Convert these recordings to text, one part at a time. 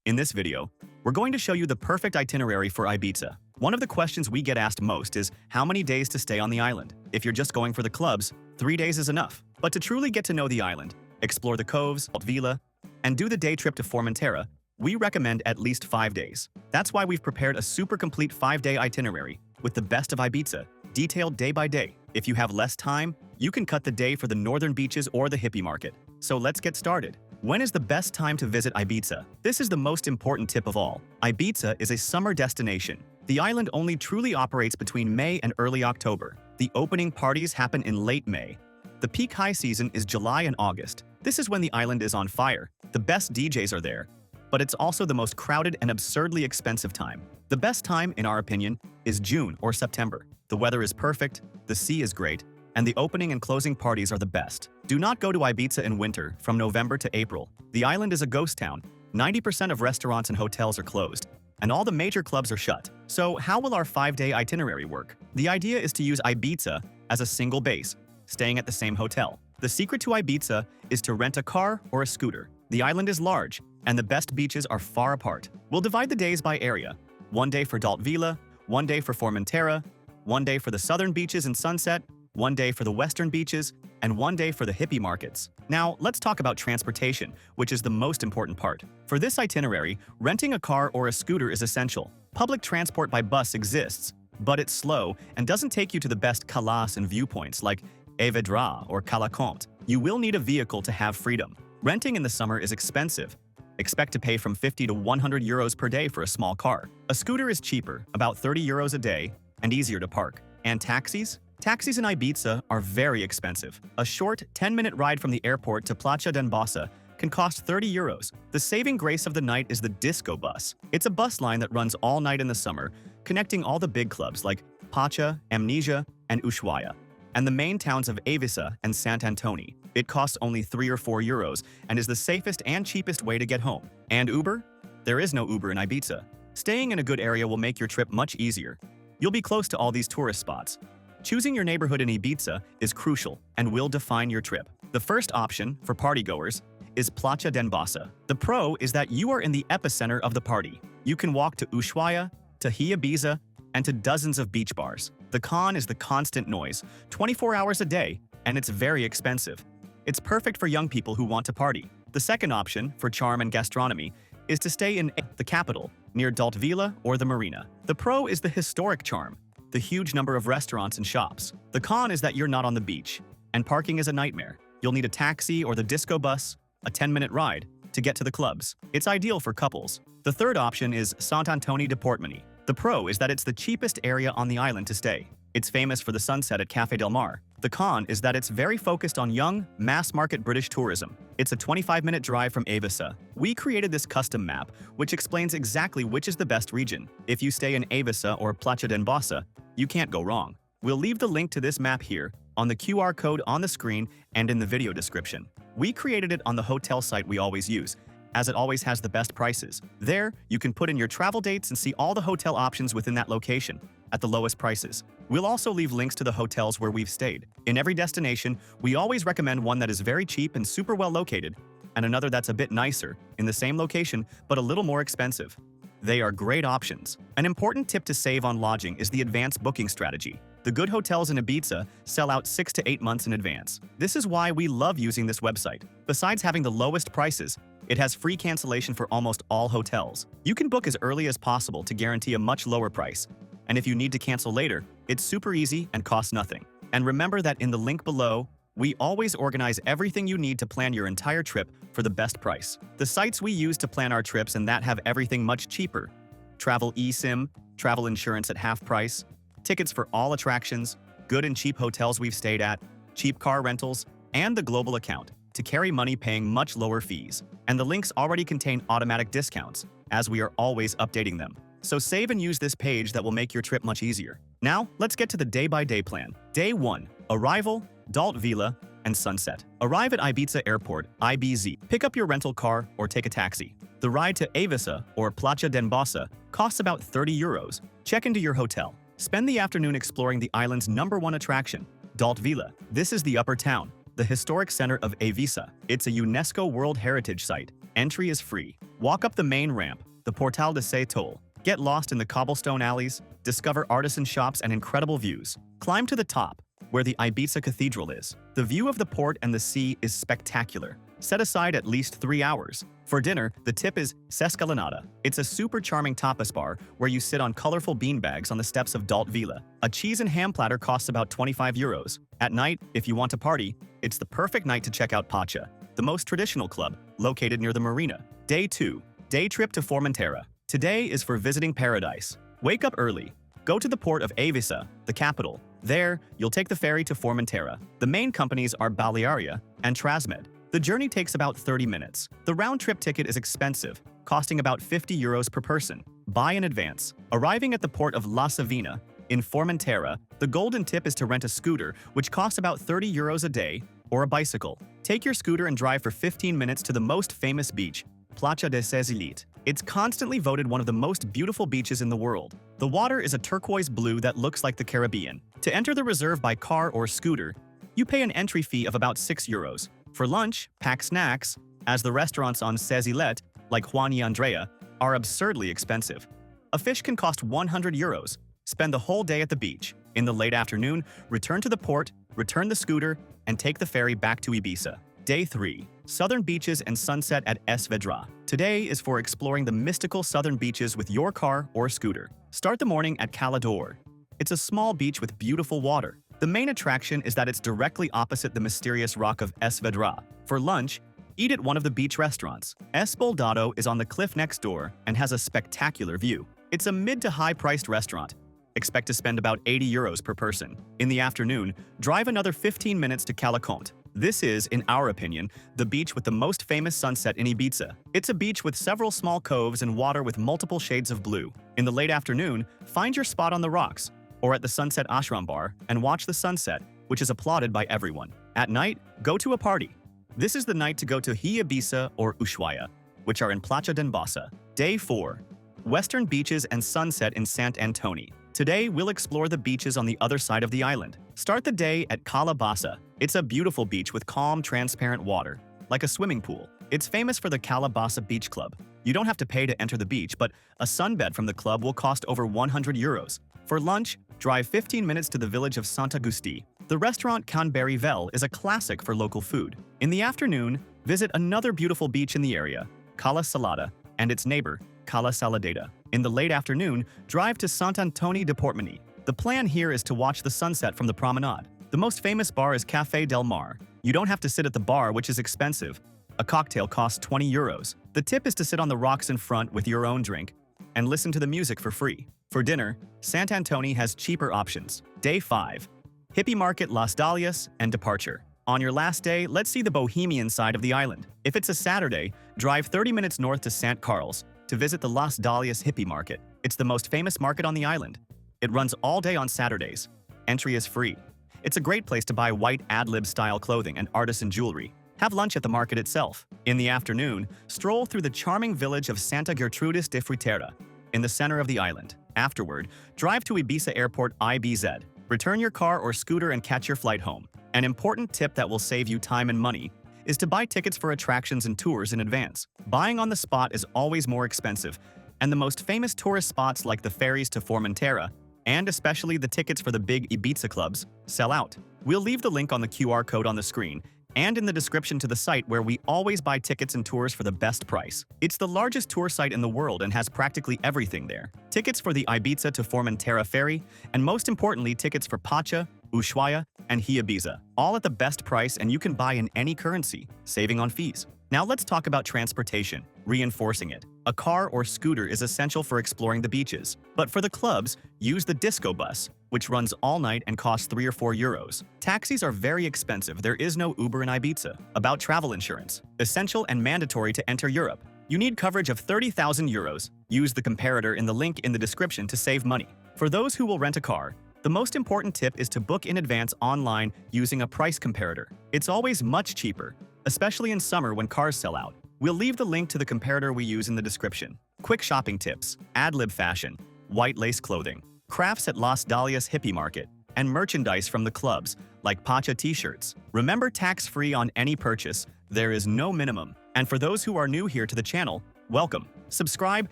In this video, we're going to show you the perfect itinerary for Ibiza. One of the questions we get asked most is how many days to stay on the island. If you're just going for the clubs, 3 days is enough. But to truly get to know the island, explore the coves, Dalt Villa, and do the day trip to Formentara, we recommend at least 5 days. That's why we've prepared a super complete 5-day itinerary with the best of Ibiza, detailed day by day. If you have less time, you can cut the day for the northern beaches or the hippie market. So let's get started. When is the best time to visit Ibiza? This is the most important tip of all. Ibiza is a summer destination. The island only truly operates between May and early October. The opening parties happen in late May. The peak high season is July and August. This is when the island is on fire. The best DJs are there. But it's also the most crowded and absurdly expensive time. The best time, in our opinion, is June or September. The weather is perfect, the sea is great, and the opening and closing parties are the best. Do not go to Ibiza in winter from November to April. The island is a ghost town. 90% of restaurants and hotels are closed, and all the major clubs are shut. So how will our 5-day itinerary work? The idea is to use Ibiza as a single base, staying at the same hotel. The secret to Ibiza is to rent a car or a scooter. The island is large, and the best beaches are far apart. We'll divide the days by area. 1 day for Dalt Villa, 1 day for Formentara, 1 day for the southern beaches and sunset, 1 day for the western beaches, and 1 day for the hippie markets. Now, let's talk about transportation, which is the most important part. For this itinerary, renting a car or a scooter is essential. Public transport by bus exists, but it's slow and doesn't take you to the best calas and viewpoints like Evedra or Cala Comte. You will need a vehicle to have freedom. Renting in the summer is expensive. Expect to pay from 50 to 100 euros per day for a small car. A scooter is cheaper, about 30 euros a day, and easier to park. And taxis? Taxis in Ibiza are very expensive. A short 10-minute ride from the airport to Platja d'Embassa can cost 30 euros. The saving grace of the night is the disco bus. It's a bus line that runs all night in the summer, connecting all the big clubs like Pacha, Amnesia, and Ushuaia, and the main towns of Ibiza and Sant Antoni. It costs only 3 or 4 euros and is the safest and cheapest way to get home. And Uber? There is no Uber in Ibiza. Staying in a good area will make your trip much easier. You'll be close to all these tourist spots. Choosing your neighborhood in Ibiza is crucial and will define your trip. The first option, for partygoers, is Platja d'Embassa. The pro is that you are in the epicenter of the party. You can walk to Ushuaia, to Ibiza, and to dozens of beach bars. The con is the constant noise, 24 hours a day, and it's very expensive. It's perfect for young people who want to party. The second option, for charm and gastronomy, is to stay in the capital, near Dalt Villa or the marina. The pro is the historic charm, the huge number of restaurants and shops. The con is that you're not on the beach, and parking is a nightmare. You'll need a taxi or the disco bus, a 10-minute ride, to get to the clubs. It's ideal for couples. The third option is Sant Antoni de Portmany. The pro is that it's the cheapest area on the island to stay. It's famous for the sunset at Café del Mar. The con is that it's very focused on young, mass-market British tourism. It's a 25-minute drive from Ibiza. We created this custom map, which explains exactly which is the best region. If you stay in Ibiza or Platja d'Embassa, you can't go wrong. We'll leave the link to this map here, on the QR code on the screen and in the video description. We created it on the hotel site we always use, as it always has the best prices. There, you can put in your travel dates and see all the hotel options within that location, at the lowest prices. We'll also leave links to the hotels where we've stayed. In every destination, we always recommend one that is very cheap and super well located, and another that's a bit nicer, in the same location, but a little more expensive. They are great options. An important tip to save on lodging is the advanced booking strategy. The good hotels in Ibiza sell out 6 to 8 months in advance. This is why we love using this website. Besides having the lowest prices, it has free cancellation for almost all hotels. You can book as early as possible to guarantee a much lower price. And if you need to cancel later, it's super easy and costs nothing. And remember that in the link below, we always organize everything you need to plan your entire trip for the best price. The sites we use to plan our trips and that have everything much cheaper. Travel eSIM, travel insurance at half price, tickets for all attractions, good and cheap hotels we've stayed at, cheap car rentals, and the global account to carry money paying much lower fees. And the links already contain automatic discounts, as we are always updating them. So save and use this page that will make your trip much easier. Now, let's get to the day-by-day plan. Day 1. Arrival, Dalt Villa, and sunset. Arrive at Ibiza Airport, IBZ. Pick up your rental car or take a taxi. The ride to Ibiza or Platja d'Embassa costs about 30 euros. Check into your hotel. Spend the afternoon exploring the island's #1 attraction, Dalt Villa. This is the upper town, the historic center of Ibiza. It's a UNESCO World Heritage Site. Entry is free. Walk up the main ramp, the Portal de Sé Toll. Get lost in the cobblestone alleys, discover artisan shops and incredible views. Climb to the top, where the Ibiza Cathedral is. The view of the port and the sea is spectacular. Set aside at least 3 hours. For dinner, the tip is S'Escalonada. It's a super charming tapas bar where you sit on colorful beanbags on the steps of Dalt Villa. A cheese and ham platter costs about 25 euros. At night, if you want to party, it's the perfect night to check out Pacha, the most traditional club, located near the marina. Day 2. Day trip to Formentara. Today is for visiting paradise. Wake up early. Go to the port of Ibiza, the capital. There, you'll take the ferry to Formentara. The main companies are Balearia and Trasmed. The journey takes about 30 minutes. The round-trip ticket is expensive, costing about 50 euros per person. Buy in advance. Arriving at the port of La Savina, in Formentara, the golden tip is to rent a scooter, which costs about 30 euros a day, or a bicycle. Take your scooter and drive for 15 minutes to the most famous beach, Platja de Ses Illes. It's constantly voted one of the most beautiful beaches in the world. The water is a turquoise blue that looks like the Caribbean. To enter the reserve by car or scooter, you pay an entry fee of about 6 euros. For lunch, pack snacks, as the restaurants on Ses Illes, like Juan y Andrea, are absurdly expensive. A fish can cost 100 euros. Spend the whole day at the beach. In the late afternoon, return to the port, return the scooter, and take the ferry back to Ibiza. Day 3. Southern beaches and sunset at Es Vedrà. Today is for exploring the mystical southern beaches with your car or scooter. Start the morning at Cala d'Or. It's a small beach with beautiful water. The main attraction is that it's directly opposite the mysterious rock of Es Vedrà. For lunch, eat at one of the beach restaurants. Es Boldado is on the cliff next door and has a spectacular view. It's a mid to high-priced restaurant. Expect to spend about 80 euros per person. In the afternoon, drive another 15 minutes to Cala Conte. This is, in our opinion, the beach with the most famous sunset in Ibiza. It's a beach with several small coves and water with multiple shades of blue. In the late afternoon, find your spot on the rocks, or at the Sunset Ashram Bar, and watch the sunset, which is applauded by everyone. At night, go to a party. This is the night to go to Hippie or Ushuaia, which are in Platja d'en Bassa. Day 4. Western beaches and sunset in Sant Antoni. Today, we'll explore the beaches on the other side of the island. Start the day at Cala Bassa. It's a beautiful beach with calm, transparent water, like a swimming pool. It's famous for the Cala Bassa Beach Club. You don't have to pay to enter the beach, but a sunbed from the club will cost over 100 euros. For lunch, drive 15 minutes to the village of Sant'Agustí. The restaurant Can Vel is a classic for local food. In the afternoon, visit another beautiful beach in the area, Cala Salada, and its neighbor, Cala Saladeta. In the late afternoon, drive to Sant Antoni de Portmany. The plan here is to watch the sunset from the promenade. The most famous bar is Café del Mar. You don't have to sit at the bar, which is expensive. A cocktail costs 20 euros. The tip is to sit on the rocks in front with your own drink and listen to the music for free. For dinner, Sant Antoni has cheaper options. Day 5. Hippie Market Las Dalias and departure. On your last day, let's see the bohemian side of the island. If it's a Saturday, drive 30 minutes north to Sant Carles to visit the Las Dalias Hippie Market. It's the most famous market on the island. It runs all day on Saturdays. Entry is free. It's a great place to buy white ad-lib-style clothing and artisan jewelry. Have lunch at the market itself. In the afternoon, stroll through the charming village of Santa Gertrudis de Fruitera, in the center of the island. Afterward, drive to Ibiza Airport IBZ. Return your car or scooter and catch your flight home. An important tip that will save you time and money is to buy tickets for attractions and tours in advance. Buying on the spot is always more expensive, and the most famous tourist spots like the ferries to Formentara, and especially the tickets for the big Ibiza clubs, sell out. We'll leave the link on the QR code on the screen and in the description to the site where we always buy tickets and tours for the best price. It's the largest tour site in the world and has practically everything there. Tickets for the Ibiza to Formentara ferry, and most importantly, tickets for Pacha, Ushuaia, and Hippie, all at the best price, and you can buy in any currency, saving on fees. Now let's talk about transportation, reinforcing it. A car or scooter is essential for exploring the beaches. But for the clubs, use the disco bus, which runs all night and costs 3 or 4 euros. Taxis are very expensive. There is no Uber in Ibiza. About travel insurance. Essential and mandatory to enter Europe. You need coverage of 30,000 euros. Use the comparator in the link in the description to save money. For those who will rent a car, the most important tip is to book in advance online using a price comparator. It's always much cheaper, especially in summer when cars sell out. We'll leave the link to the comparator we use in the description. Quick shopping tips, ad-lib fashion, white lace clothing, crafts at Las Dalias Hippie Market, and merchandise from the clubs, like Pacha t-shirts. Remember, tax-free on any purchase. There is no minimum. And for those who are new here to the channel, Welcome. Subscribe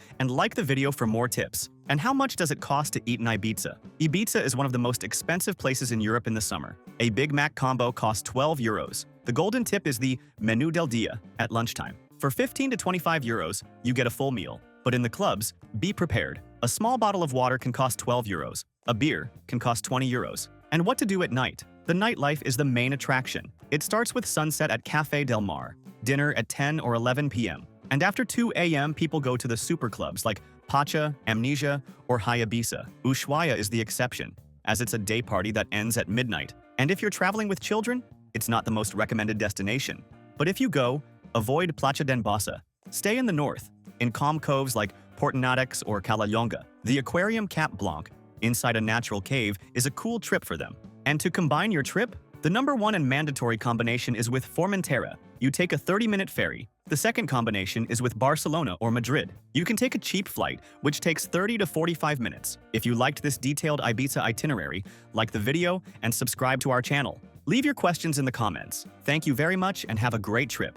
and like the video for more tips. And how much does it cost to eat in Ibiza? Ibiza is one of the most expensive places in Europe in the summer. A Big Mac combo costs 12 euros. The golden tip is the Menú del Día at lunchtime. For 15 to 25 euros, you get a full meal. But in the clubs, be prepared. A small bottle of water can cost 12 euros. A beer can cost 20 euros. And what to do at night? The nightlife is the main attraction. It starts with sunset at Café del Mar, dinner at 10 or 11 p.m. And after 2 a.m., people go to the super clubs like Pacha, Amnesia, or High Ibiza. Ushuaia is the exception, as it's a day party that ends at midnight. And if you're traveling with children, it's not the most recommended destination. But if you go, avoid Plaça d'Embassament. Stay in the north, in calm coves like Portinadex or Calallonga. The Aquarium Cap Blanc, inside a natural cave, is a cool trip for them. And to combine your trip, the number one and mandatory combination is with Formentara. You take a 30-minute ferry. The second combination is with Barcelona or Madrid. You can take a cheap flight, which takes 30 to 45 minutes. If you liked this detailed Ibiza itinerary, like the video and subscribe to our channel. Leave your questions in the comments. Thank you very much and have a great trip.